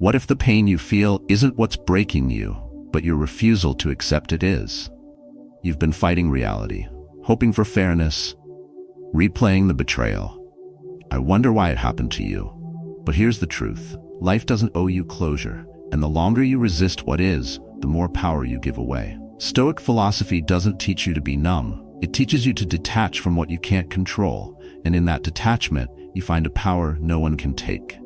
What if the pain you feel isn't what's breaking you, but your refusal to accept it is? You've been fighting reality, hoping for fairness, replaying the betrayal. I wonder why it happened to you. But here's the truth. Life doesn't owe you closure, and the longer you resist what is, the more power you give away. Stoic philosophy doesn't teach you to be numb. It teaches you to detach from what you can't control, and in that detachment, you find a power no one can take.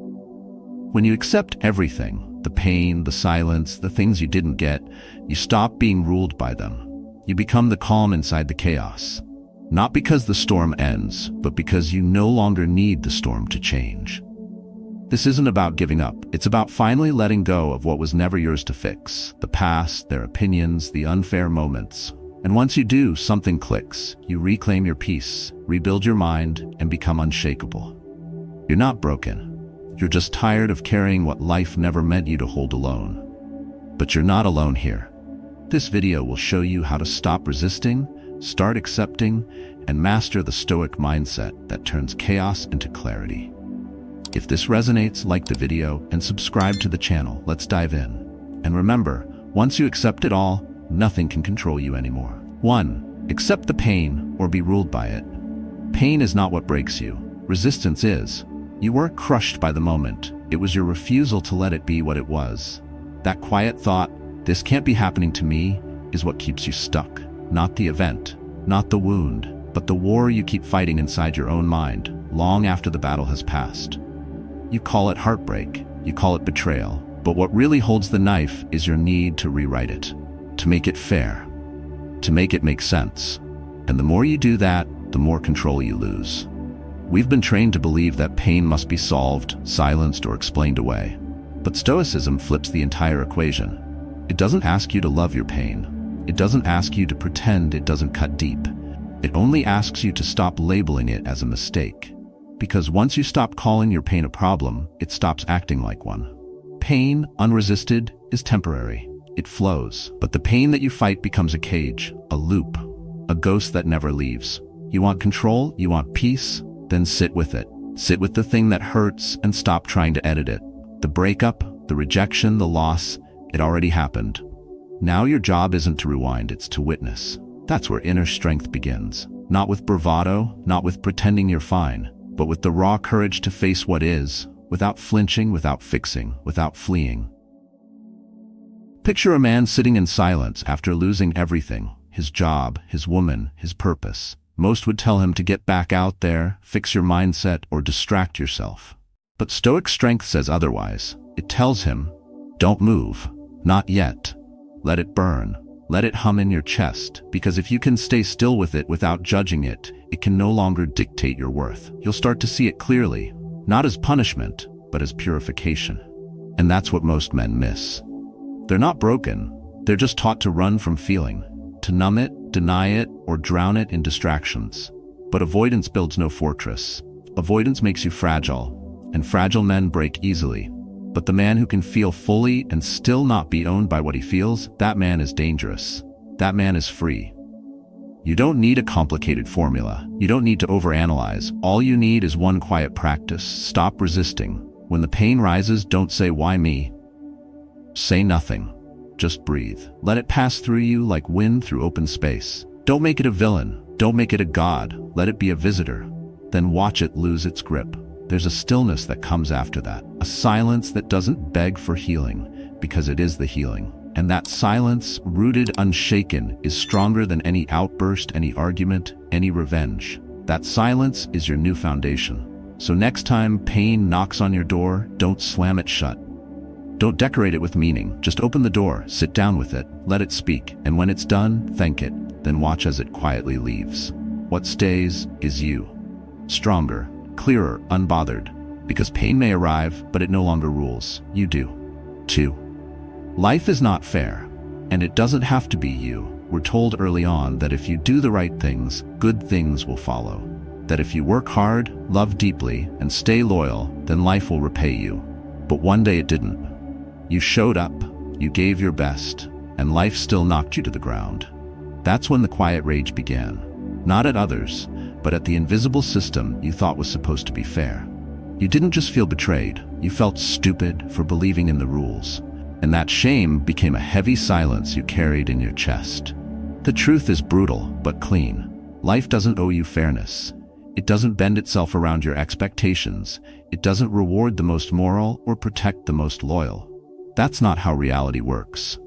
When you accept everything, the pain, the silence, the things you didn't get, you stop being ruled by them. You become the calm inside the chaos. Not because the storm ends, but because you no longer need the storm to change. This isn't about giving up. It's about finally letting go of what was never yours to fix. The past, their opinions, the unfair moments. And once you do, something clicks. You reclaim your peace, rebuild your mind, and become unshakable. You're not broken. You're just tired of carrying what life never meant you to hold alone. But you're not alone here. This video will show you how to stop resisting, start accepting, and master the Stoic mindset that turns chaos into clarity. If this resonates, like the video and subscribe to the channel. Let's dive in. And remember, once you accept it all, nothing can control you anymore. 1. Accept the pain or be ruled by it. Pain is not what breaks you. Resistance is. You weren't crushed by the moment. It was your refusal to let it be what it was. That quiet thought, "This can't be happening to me," is what keeps you stuck. Not the event, not the wound, but the war you keep fighting inside your own mind, long after the battle has passed. You call it heartbreak, you call it betrayal, but what really holds the knife is your need to rewrite it, to make it fair, to make it make sense. And the more you do that, the more control you lose. We've been trained to believe that pain must be solved, silenced, or explained away. But Stoicism flips the entire equation. It doesn't ask you to love your pain. It doesn't ask you to pretend it doesn't cut deep. It only asks you to stop labeling it as a mistake. Because once you stop calling your pain a problem, it stops acting like one. Pain, unresisted, is temporary. It flows. But the pain that you fight becomes a cage, a loop, a ghost that never leaves. You want control, you want peace, then sit with it. Sit with the thing that hurts and stop trying to edit it. The breakup, the rejection, the loss, it already happened. Now your job isn't to rewind, it's to witness. That's where inner strength begins. Not with bravado, not with pretending you're fine, but with the raw courage to face what is, without flinching, without fixing, without fleeing. Picture a man sitting in silence after losing everything, his job, his woman, his purpose. Most would tell him to get back out there, fix your mindset, or distract yourself. But Stoic strength says otherwise. It tells him, don't move, not yet. Let it burn. Let it hum in your chest, because if you can stay still with it without judging it, it can no longer dictate your worth. You'll start to see it clearly, not as punishment, but as purification. And that's what most men miss. They're not broken, they're just taught to run from feeling, to numb it, deny it, or drown it in distractions. But avoidance builds no fortress. Avoidance makes you fragile, and fragile men break easily. But the man who can feel fully and still not be owned by what he feels, that man is dangerous. That man is free. You don't need a complicated formula. You don't need to overanalyze. All you need is one quiet practice. Stop resisting. When the pain rises, don't say, "Why me?" Say nothing. Just breathe. Let it pass through you like wind through open space. Don't make it a villain. Don't make it a god. Let it be a visitor. Then watch it lose its grip. There's a stillness that comes after that, a silence that doesn't beg for healing, because it is the healing. And that silence, rooted, unshaken, is stronger than any outburst, any argument, any revenge. That silence is your new foundation. So next time pain knocks on your door, don't slam it shut. Don't decorate it with meaning. Just open the door, sit down with it, let it speak, and when it's done, thank it, then watch as it quietly leaves. What stays is you. Stronger, clearer, unbothered, because pain may arrive, but it no longer rules. You do. 2. Life is not fair, and it doesn't have to be you. We're told early on that if you do the right things, good things will follow. That if you work hard, love deeply, and stay loyal, then life will repay you. But one day it didn't. You showed up, you gave your best, and life still knocked you to the ground. That's when the quiet rage began. Not at others, but at the invisible system you thought was supposed to be fair. You didn't just feel betrayed, you felt stupid for believing in the rules. And that shame became a heavy silence you carried in your chest. The truth is brutal, but clean. Life doesn't owe you fairness. It doesn't bend itself around your expectations. It doesn't reward the most moral or protect the most loyal. That's not how reality works.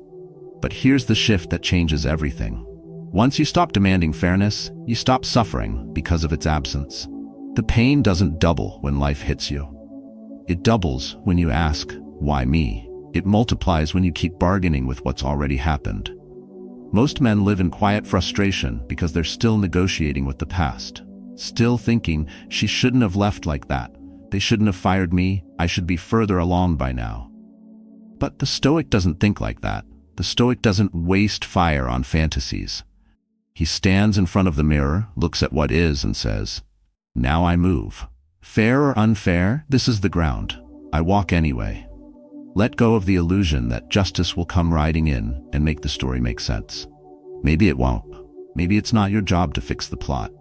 But here's the shift that changes everything. Once you stop demanding fairness, you stop suffering because of its absence. The pain doesn't double when life hits you. It doubles when you ask, why me? It multiplies when you keep bargaining with what's already happened. Most men live in quiet frustration because they're still negotiating with the past. Still thinking, she shouldn't have left like that. They shouldn't have fired me. I should be further along by now. But the Stoic doesn't think like that. The Stoic doesn't waste fire on fantasies. He stands in front of the mirror, looks at what is, and says, now I move. Fair or unfair, this is the ground. I walk anyway. Let go of the illusion that justice will come riding in and make the story make sense. Maybe it won't. Maybe it's not your job to fix the plot.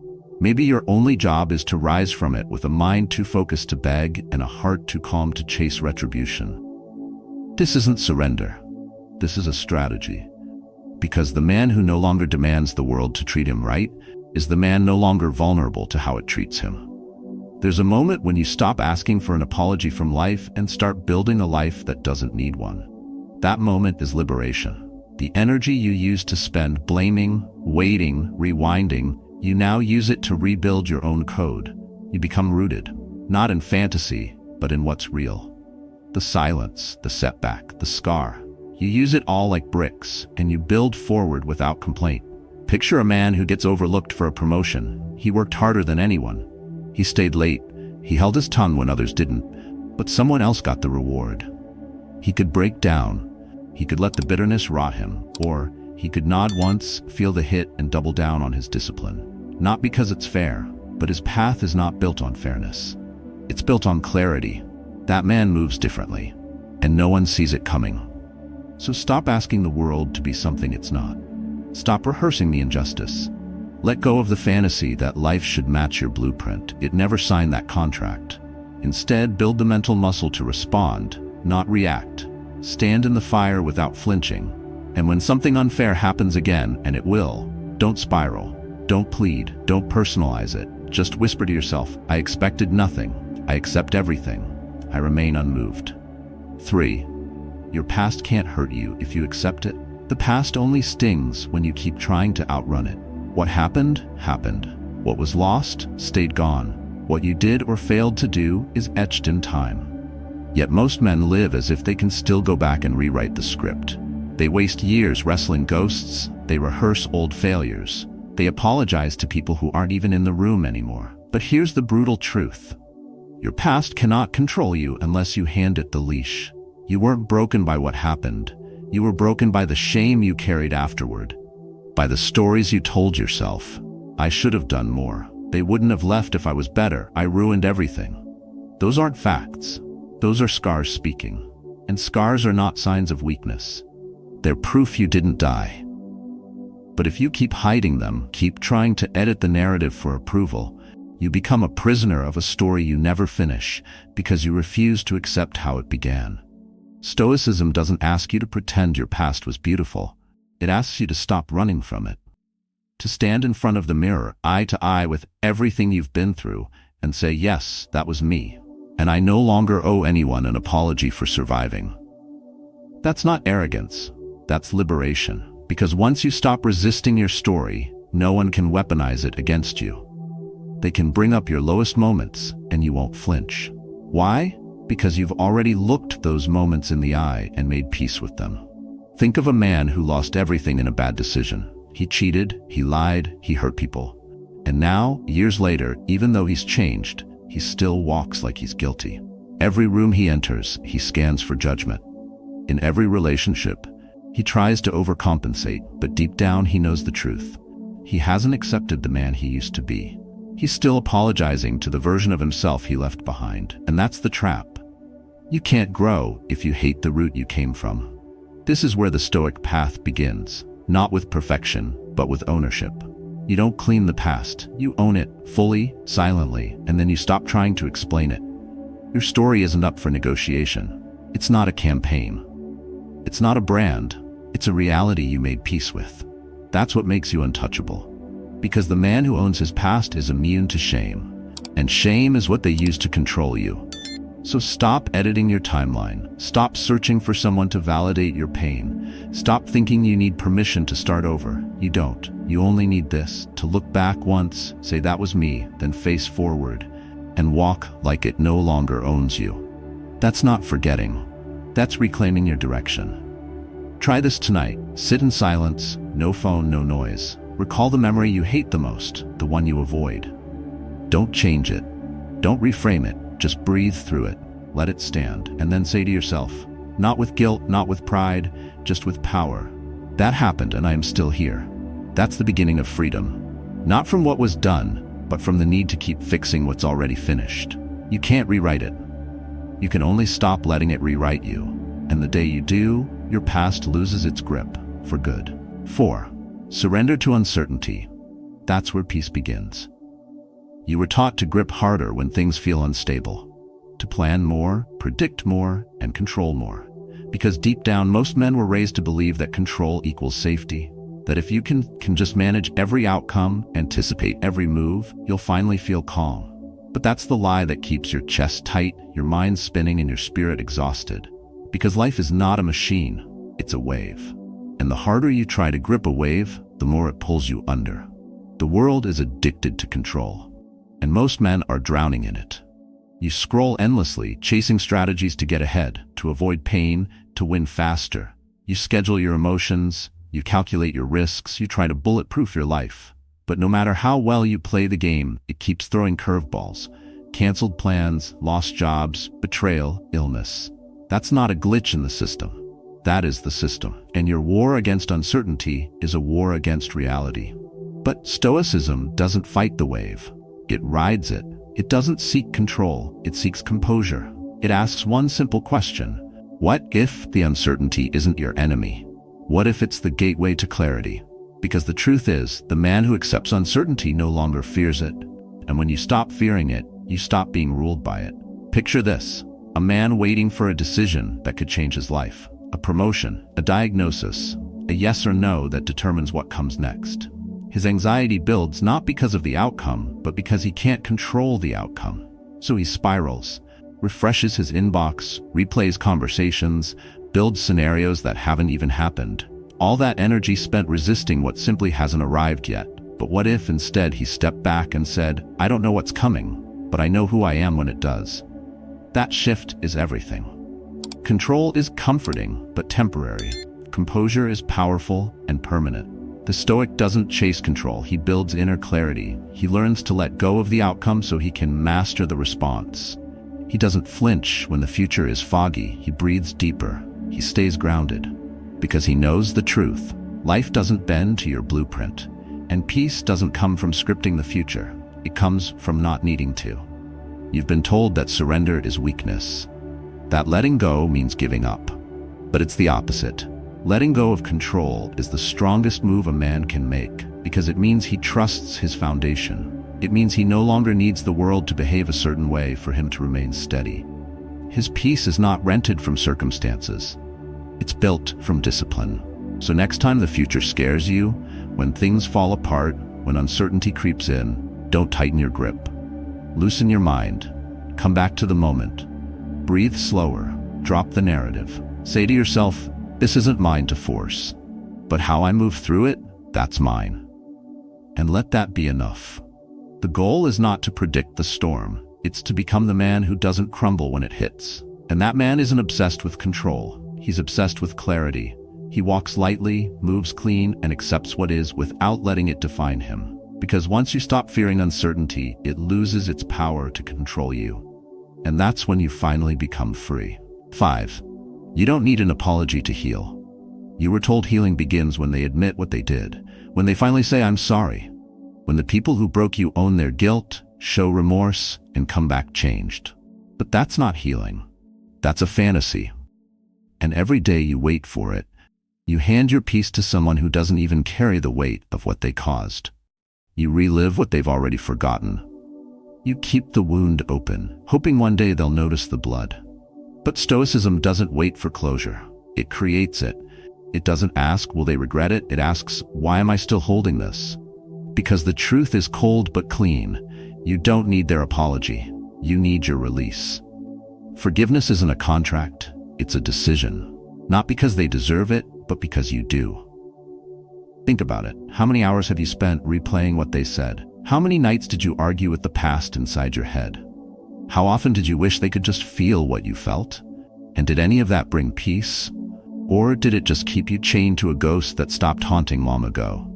Maybe your only job is to rise from it with a mind too focused to beg and a heart too calm to chase retribution. This isn't surrender. This is a strategy. Because the man who no longer demands the world to treat him right is the man no longer vulnerable to how it treats him. There's a moment when you stop asking for an apology from life and start building a life that doesn't need one. That moment is liberation. The energy you used to spend blaming, waiting, rewinding, you now use it to rebuild your own code. You become rooted, not in fantasy, but in what's real. The silence, the setback, the scar. You use it all like bricks, and you build forward without complaint. Picture a man who gets overlooked for a promotion. He worked harder than anyone. He stayed late. He held his tongue when others didn't, but someone else got the reward. He could break down. He could let the bitterness rot him, or he could nod once, feel the hit, and double down on his discipline. Not because it's fair, but his path is not built on fairness. It's built on clarity. That man moves differently, and no one sees it coming. So stop asking the world to be something it's not. Stop rehearsing the injustice. Let go of the fantasy that life should match your blueprint. It never signed that contract. Instead, build the mental muscle to respond, not react. Stand in the fire without flinching. And when something unfair happens again, and it will, don't spiral. Don't plead. Don't personalize it. Just whisper to yourself, I expected nothing. I accept everything. I remain unmoved. 3. Your past can't hurt you if you accept it. The past only stings when you keep trying to outrun it. What happened, happened. What was lost, stayed gone. What you did or failed to do is etched in time. Yet most men live as if they can still go back and rewrite the script. They waste years wrestling ghosts. They rehearse old failures. They apologize to people who aren't even in the room anymore. But here's the brutal truth. Your past cannot control you unless you hand it the leash. You weren't broken by what happened. You were broken by the shame you carried afterward. By the stories you told yourself. I should have done more. They wouldn't have left if I was better. I ruined everything. Those aren't facts. Those are scars speaking. And scars are not signs of weakness. They're proof you didn't die. But if you keep hiding them, keep trying to edit the narrative for approval, you become a prisoner of a story you never finish because you refuse to accept how it began. Stoicism doesn't ask you to pretend your past was beautiful. It asks you to stop running from it. To stand in front of the mirror, eye to eye with everything you've been through, and say, yes, that was me. And I no longer owe anyone an apology for surviving. That's not arrogance. That's liberation. Because once you stop resisting your story, no one can weaponize it against you. They can bring up your lowest moments, and you won't flinch. Why? Because you've already looked those moments in the eye and made peace with them. Think of a man who lost everything in a bad decision. He cheated, he lied, he hurt people. And now, years later, even though he's changed, he still walks like he's guilty. Every room he enters, he scans for judgment. In every relationship, he tries to overcompensate, but deep down he knows the truth. He hasn't accepted the man he used to be. He's still apologizing to the version of himself he left behind, and that's the trap. You can't grow if you hate the root you came from. This is where the Stoic path begins, not with perfection, but with ownership. You don't clean the past, you own it fully, silently, and then you stop trying to explain it. Your story isn't up for negotiation. It's not a campaign. It's not a brand. It's a reality you made peace with. That's what makes you untouchable. Because the man who owns his past is immune to shame. And shame is what they use to control you. So stop editing your timeline. Stop searching for someone to validate your pain. Stop thinking you need permission to start over. You don't. You only need this, to look back once, say that was me, then face forward, and walk like it no longer owns you. That's not forgetting. That's reclaiming your direction. Try this tonight. Sit in silence, no phone, no noise. Recall the memory you hate the most, the one you avoid. Don't change it. Don't reframe it. Just breathe through it. Let it stand. And then say to yourself, not with guilt, not with pride, just with power. That happened and I am still here. That's the beginning of freedom. Not from what was done, but from the need to keep fixing what's already finished. You can't rewrite it. You can only stop letting it rewrite you. And the day you do, your past loses its grip for good. 4. Surrender to uncertainty. That's where peace begins. You were taught to grip harder when things feel unstable, to plan more, predict more, and control more. Because deep down, most men were raised to believe that control equals safety, that if you can just manage every outcome, anticipate every move, you'll finally feel calm. But that's the lie that keeps your chest tight, your mind spinning, and your spirit exhausted. Because life is not a machine, it's a wave. And the harder you try to grip a wave, the more it pulls you under. The world is addicted to control. And most men are drowning in it. You scroll endlessly, chasing strategies to get ahead, to avoid pain, to win faster. You schedule your emotions, you calculate your risks, you try to bulletproof your life. But no matter how well you play the game, it keeps throwing curveballs. Canceled plans, lost jobs, betrayal, illness. That's not a glitch in the system. That is the system. And your war against uncertainty is a war against reality. But Stoicism doesn't fight the wave. It rides it. It doesn't seek control, it seeks composure. It asks one simple question. What if the uncertainty isn't your enemy? What if it's the gateway to clarity? Because the truth is, the man who accepts uncertainty no longer fears it. And when you stop fearing it, you stop being ruled by it. Picture this, a man waiting for a decision that could change his life. A promotion, a diagnosis, a yes or no that determines what comes next. His anxiety builds not because of the outcome, but because he can't control the outcome. So he spirals, refreshes his inbox, replays conversations, builds scenarios that haven't even happened. All that energy spent resisting what simply hasn't arrived yet. But what if instead he stepped back and said, I don't know what's coming, but I know who I am when it does. That shift is everything. Control is comforting, but temporary. Composure is powerful and permanent. The Stoic doesn't chase control, he builds inner clarity. He learns to let go of the outcome so he can master the response. He doesn't flinch when the future is foggy, he breathes deeper. He stays grounded. Because he knows the truth. Life doesn't bend to your blueprint. And peace doesn't come from scripting the future. It comes from not needing to. You've been told that surrender is weakness. That letting go means giving up. But it's the opposite. Letting go of control is the strongest move a man can make because it means he trusts his foundation. It means he no longer needs the world to behave a certain way for him to remain steady. His peace is not rented from circumstances. It's built from discipline. So next time the future scares you, when things fall apart, when uncertainty creeps in, don't tighten your grip. Loosen your mind. Come back to the moment. Breathe slower. Drop the narrative. Say to yourself, this isn't mine to force, but how I move through it, that's mine. And let that be enough. The goal is not to predict the storm. It's to become the man who doesn't crumble when it hits. And that man isn't obsessed with control. He's obsessed with clarity. He walks lightly, moves clean, and accepts what is without letting it define him. Because once you stop fearing uncertainty, it loses its power to control you. And that's when you finally become free. 5. You don't need an apology to heal. You were told healing begins when they admit what they did, when they finally say, I'm sorry. When the people who broke you own their guilt, show remorse, and come back changed. But that's not healing. That's a fantasy. And every day you wait for it, you hand your peace to someone who doesn't even carry the weight of what they caused. You relive what they've already forgotten. You keep the wound open, hoping one day they'll notice the blood. But Stoicism doesn't wait for closure. It creates it. It doesn't ask, will they regret it? It asks, why am I still holding this? Because the truth is cold but clean. You don't need their apology. You need your release. Forgiveness isn't a contract, it's a decision. Not because they deserve it, but because you do. Think about it. How many hours have you spent replaying what they said? How many nights did you argue with the past inside your head? How often did you wish they could just feel what you felt? And did any of that bring peace? Or did it just keep you chained to a ghost that stopped haunting long ago?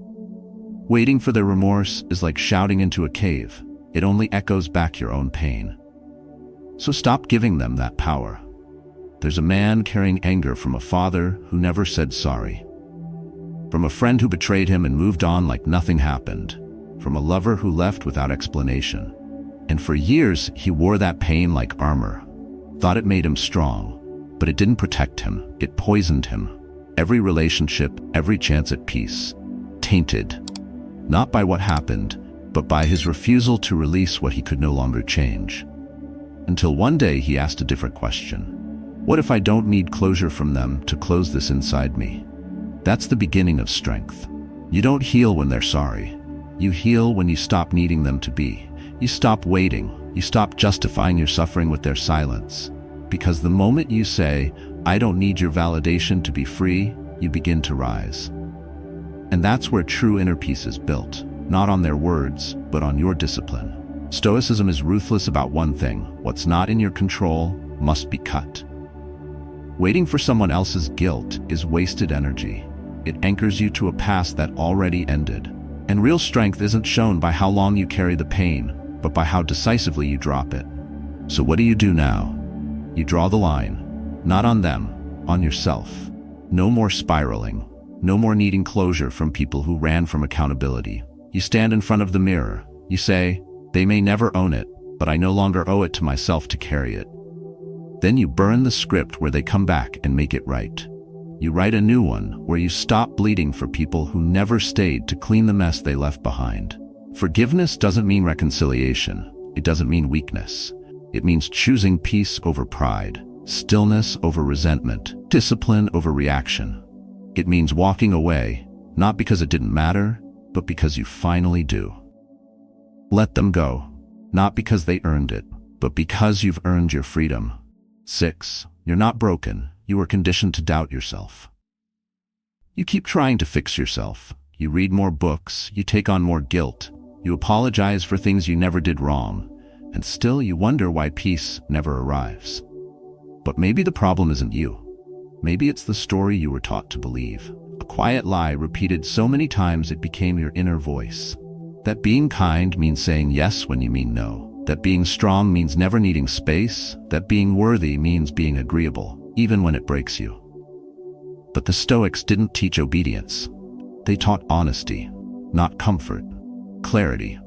Waiting for their remorse is like shouting into a cave. It only echoes back your own pain. So stop giving them that power. There's a man carrying anger from a father who never said sorry. From a friend who betrayed him and moved on like nothing happened. From a lover who left without explanation. And for years, he wore that pain like armor. Thought it made him strong, but it didn't protect him. It poisoned him. Every relationship, every chance at peace. Tainted. Not by what happened, but by his refusal to release what he could no longer change. Until one day he asked a different question. What if I don't need closure from them to close this inside me? That's the beginning of strength. You don't heal when they're sorry. You heal when you stop needing them to be. You stop waiting. You stop justifying your suffering with their silence. Because the moment you say, I don't need your validation to be free, you begin to rise. And that's where true inner peace is built, not on their words, but on your discipline. Stoicism is ruthless about one thing: what's not in your control must be cut. Waiting for someone else's guilt is wasted energy. It anchors you to a past that already ended. And real strength isn't shown by how long you carry the pain, but by how decisively you drop it. So what do you do now? You draw the line, not on them, on yourself. No more spiraling. No more needing closure from people who ran from accountability. You stand in front of the mirror. You say, they may never own it, but I no longer owe it to myself to carry it. Then you burn the script where they come back and make it right. You write a new one where you stop bleeding for people who never stayed to clean the mess they left behind. Forgiveness doesn't mean reconciliation. It doesn't mean weakness. It means choosing peace over pride, stillness over resentment, discipline over reaction. It means walking away, not because it didn't matter, but because you finally do. Let them go, not because they earned it, but because you've earned your freedom. 6. You're not broken. You were conditioned to doubt yourself. You keep trying to fix yourself. You read more books. You take on more guilt. You apologize for things you never did wrong. And still you wonder why peace never arrives. But maybe the problem isn't you. Maybe it's the story you were taught to believe. A quiet lie repeated so many times it became your inner voice. That being kind means saying yes when you mean no. That being strong means never needing space. That being worthy means being agreeable, even when it breaks you. But the Stoics didn't teach obedience. They taught honesty, not comfort, clarity.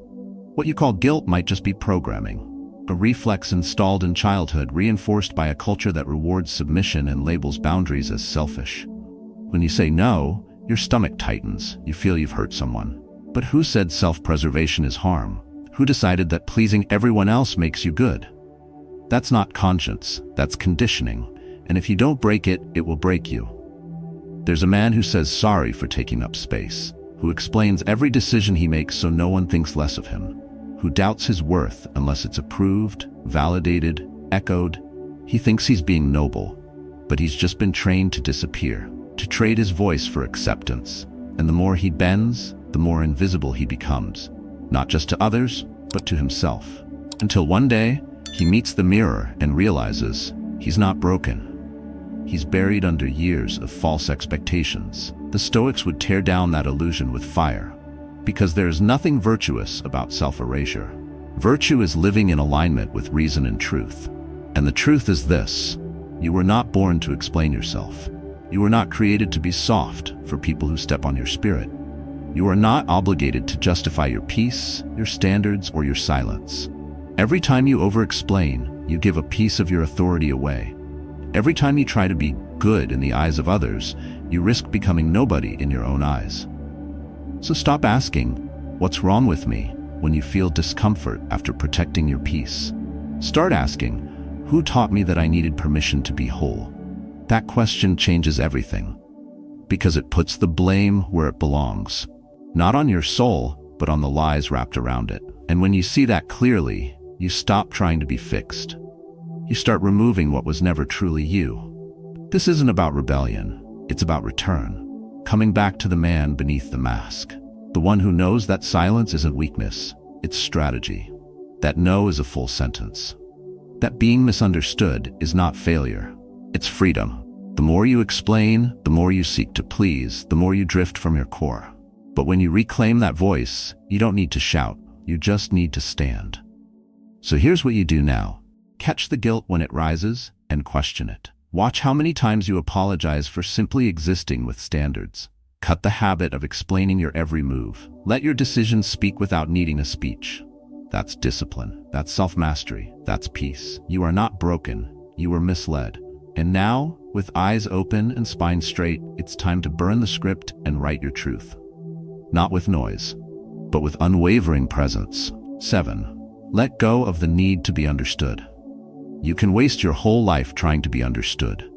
What you call guilt might just be programming, a reflex installed in childhood reinforced by a culture that rewards submission and labels boundaries as selfish. When you say no, your stomach tightens. You feel you've hurt someone. But who said self-preservation is harm? Who decided that pleasing everyone else makes you good? That's not conscience, that's conditioning. And if you don't break it, it will break you. There's a man who says sorry for taking up space, who explains every decision he makes so no one thinks less of him, who doubts his worth unless it's approved, validated, echoed. He thinks he's being noble, but he's just been trained to disappear, to trade his voice for acceptance. And the more he bends, the more invisible he becomes, not just to others, but to himself. Until one day, he meets the mirror and realizes he's not broken. He's buried under years of false expectations. The Stoics would tear down that illusion with fire, because there is nothing virtuous about self-erasure. Virtue is living in alignment with reason and truth. And the truth is this: you were not born to explain yourself. You were not created to be soft for people who step on your spirit. You are not obligated to justify your peace, your standards, or your silence. Every time you over-explain, you give a piece of your authority away. Every time you try to be good in the eyes of others, you risk becoming nobody in your own eyes. So stop asking, what's wrong with me? when you feel discomfort after protecting your peace. Start asking, who taught me that I needed permission to be whole? That question changes everything, because it puts the blame where it belongs, not on your soul, but on the lies wrapped around it. And when you see that clearly, you stop trying to be fixed. You start removing what was never truly you. This isn't about rebellion, it's about return, coming back to the man beneath the mask, the one who knows that silence isn't weakness, it's strategy, that no is a full sentence, that being misunderstood is not failure, it's freedom. The more you explain, the more you seek to please, the more you drift from your core. But when you reclaim that voice, you don't need to shout, you just need to stand. So here's what you do now. Catch the guilt when it rises and question it. Watch how many times you apologize for simply existing with standards. Cut the habit of explaining your every move. Let your decisions speak without needing a speech. That's discipline. That's self-mastery. That's peace. You are not broken. You were misled. And now, with eyes open and spine straight, it's time to burn the script and write your truth. Not with noise, but with unwavering presence. 7. Let go of the need to be understood. You can waste your whole life trying to be understood,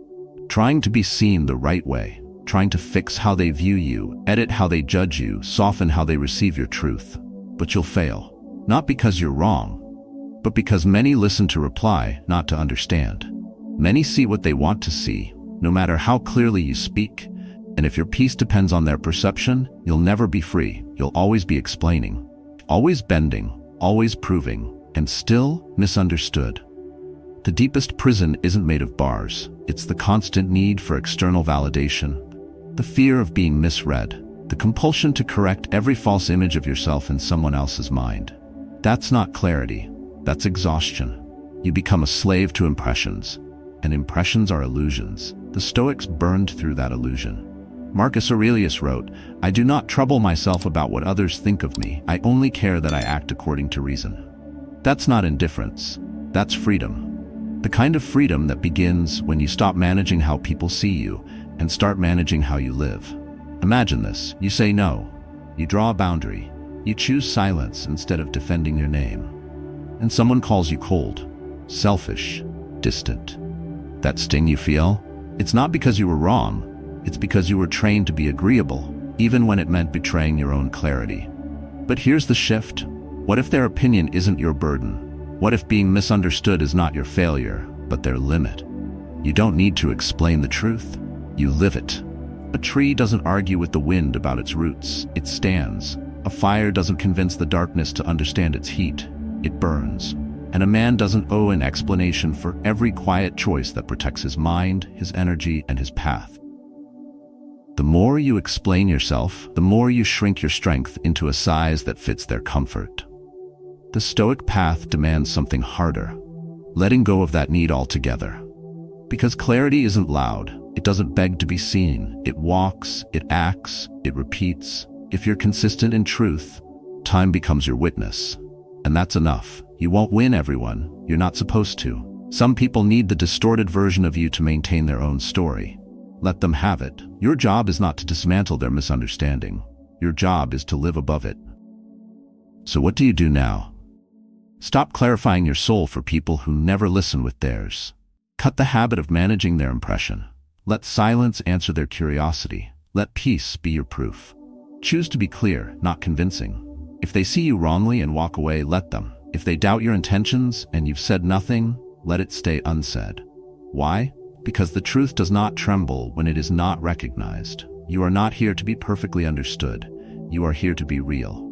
trying to be seen the right way, trying to fix how they view you, edit how they judge you, soften how they receive your truth. But you'll fail, not because you're wrong, but because many listen to reply, not to understand. Many see what they want to see, no matter how clearly you speak, and if your peace depends on their perception, you'll never be free. You'll always be explaining, always bending, always proving, and still misunderstood. The deepest prison isn't made of bars. It's the constant need for external validation, the fear of being misread, the compulsion to correct every false image of yourself in someone else's mind. That's not clarity, that's exhaustion. You become a slave to impressions, and impressions are illusions. The Stoics burned through that illusion. Marcus Aurelius wrote, "I do not trouble myself about what others think of me. I only care that I act according to reason." That's not indifference. That's freedom. The kind of freedom that begins when you stop managing how people see you and start managing how you live. Imagine this. You say no. You draw a boundary. You choose silence instead of defending your name. And someone calls you cold, selfish, distant. That sting you feel? It's not because you were wrong. It's because you were trained to be agreeable, even when it meant betraying your own clarity. But here's the shift. What if their opinion isn't your burden? What if being misunderstood is not your failure, but their limit? You don't need to explain the truth. You live it. A tree doesn't argue with the wind about its roots. It stands. A fire doesn't convince the darkness to understand its heat. It burns. And a man doesn't owe an explanation for every quiet choice that protects his mind, his energy, and his path. The more you explain yourself, the more you shrink your strength into a size that fits their comfort. The Stoic path demands something harder, letting go of that need altogether. Because clarity isn't loud, it doesn't beg to be seen. It walks, it acts, it repeats. If you're consistent in truth, time becomes your witness. And that's enough. You won't win everyone. You're not supposed to. Some people need the distorted version of you to maintain their own story. Let them have it. Your job is not to dismantle their misunderstanding. Your job is to live above it. So what do you do now? Stop clarifying your soul for people who never listen with theirs. Cut the habit of managing their impression. Let silence answer their curiosity. Let peace be your proof. Choose to be clear, not convincing. If they see you wrongly and walk away, let them. If they doubt your intentions and you've said nothing, let it stay unsaid. Why? Because the truth does not tremble when it is not recognized. You are not here to be perfectly understood. You are here to be real.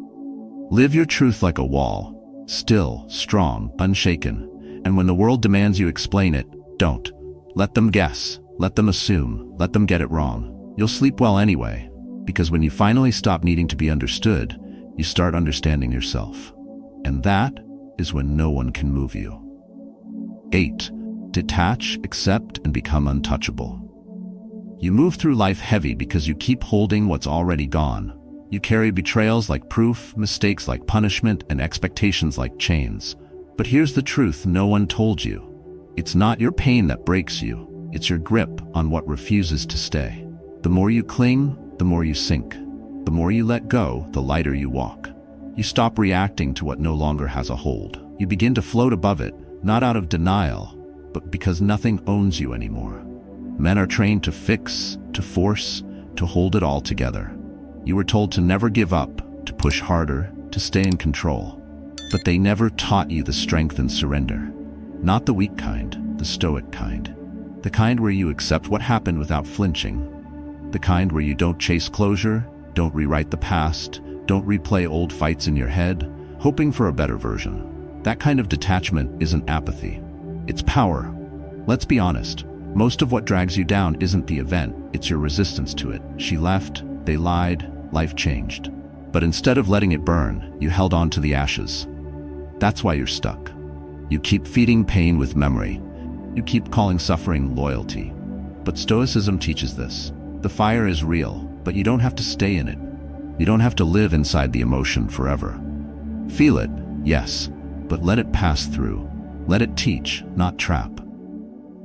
Live your truth like a wall, still, strong, unshaken. And when the world demands you explain it, don't. Let them guess. Let them assume. Let them get it wrong. You'll sleep well anyway, because when you finally stop needing to be understood, you start understanding yourself. And that is when no one can move you. 8. Detach, accept, and become untouchable. You move through life heavy because you keep holding what's already gone. You carry betrayals like proof, mistakes like punishment, and expectations like chains. But here's the truth no one told you. It's not your pain that breaks you. It's your grip on what refuses to stay. The more you cling, the more you sink. The more you let go, the lighter you walk. You stop reacting to what no longer has a hold. You begin to float above it, not out of denial, but because nothing owns you anymore. Men are trained to fix, to force, to hold it all together. You were told to never give up, to push harder, to stay in control. But they never taught you the strength and surrender. Not the weak kind, the stoic kind. The kind where you accept what happened without flinching. The kind where you don't chase closure, don't rewrite the past, don't replay old fights in your head, hoping for a better version. That kind of detachment isn't apathy. It's power. Let's be honest. Most of what drags you down isn't the event, it's your resistance to it. She left, they lied, life changed. But instead of letting it burn, you held on to the ashes. That's why you're stuck. You keep feeding pain with memory. You keep calling suffering loyalty. But Stoicism teaches this. The fire is real, but you don't have to stay in it. You don't have to live inside the emotion forever. Feel it, yes, but let it pass through. Let it teach, not trap.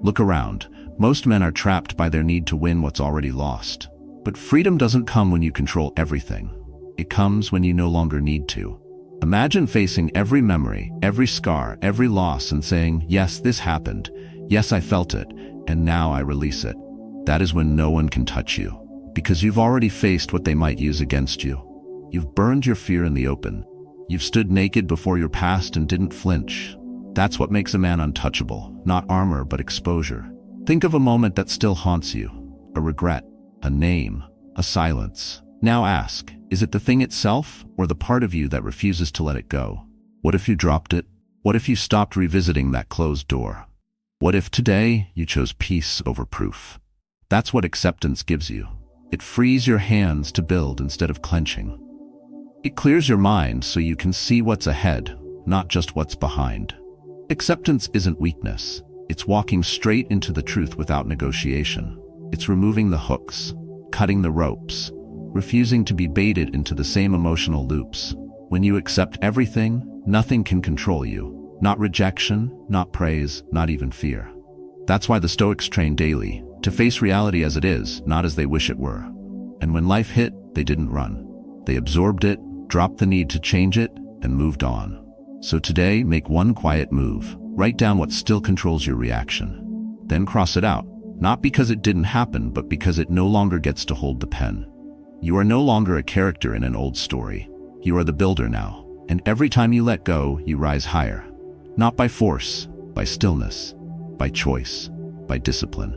Look around. Most men are trapped by their need to win what's already lost. But freedom doesn't come when you control everything. It comes when you no longer need to. Imagine facing every memory, every scar, every loss and saying, yes, this happened. Yes, I felt it, and now I release it. That is when no one can touch you, because you've already faced what they might use against you. You've burned your fear in the open. You've stood naked before your past and didn't flinch. That's what makes a man untouchable, not armor but exposure. Think of a moment that still haunts you, a regret, a name, a silence. Now ask, is it the thing itself or the part of you that refuses to let it go? What if you dropped it? What if you stopped revisiting that closed door? What if today you chose peace over proof? That's what acceptance gives you. It frees your hands to build instead of clenching. It clears your mind so you can see what's ahead, not just what's behind. Acceptance isn't weakness. It's walking straight into the truth without negotiation. It's removing the hooks, cutting the ropes, refusing to be baited into the same emotional loops. When you accept everything, nothing can control you. Not rejection, not praise, not even fear. That's why the Stoics train daily, to face reality as it is, not as they wish it were. And when life hit, they didn't run. They absorbed it, dropped the need to change it, and moved on. So today, make one quiet move. Write down what still controls your reaction. Then cross it out, not because it didn't happen, but because it no longer gets to hold the pen. You are no longer a character in an old story. You are the builder now. And every time you let go, you rise higher. Not by force, by stillness, by choice, by discipline.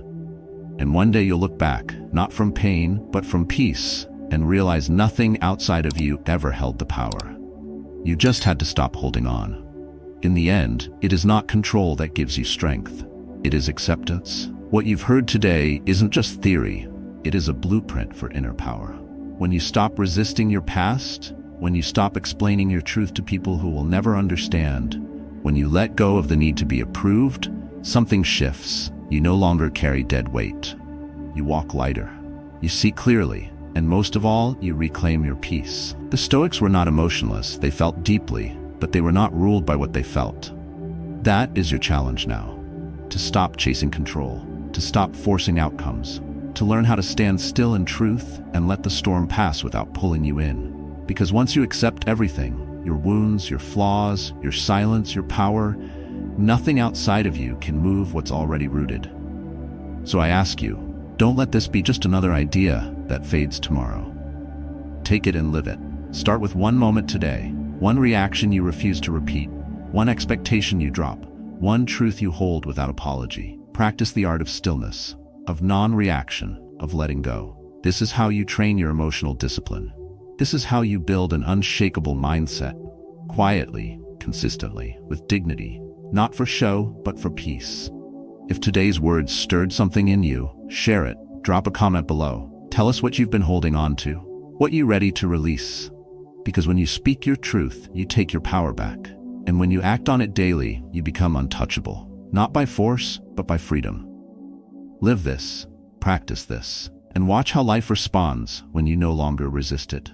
And one day you'll look back, not from pain, but from peace, and realize nothing outside of you ever held the power. You just had to stop holding on. In the end, it is not control that gives you strength. It is acceptance. What you've heard today isn't just theory. It is a blueprint for inner power. When you stop resisting your past, when you stop explaining your truth to people who will never understand, when you let go of the need to be approved, something shifts. You no longer carry dead weight. You walk lighter. You see clearly, and most of all, you reclaim your peace. The Stoics were not emotionless. They felt deeply, but they were not ruled by what they felt. That is your challenge now. To stop chasing control, to stop forcing outcomes, to learn how to stand still in truth and let the storm pass without pulling you in. Because once you accept everything, your wounds, your flaws, your silence, your power, nothing outside of you can move what's already rooted. So I ask you, don't let this be just another idea that fades tomorrow. Take it and live it. Start with one moment today, one reaction you refuse to repeat, one expectation you drop, one truth you hold without apology. Practice the art of stillness, of non-reaction, of letting go. This is how you train your emotional discipline. This is how you build an unshakable mindset, quietly, consistently, with dignity, not for show, but for peace. If today's words stirred something in you, share it, drop a comment below. Tell us what you've been holding on to, what you're ready to release. Because when you speak your truth, you take your power back. And when you act on it daily, you become untouchable, not by force, but by freedom. Live this, practice this, and watch how life responds when you no longer resist it.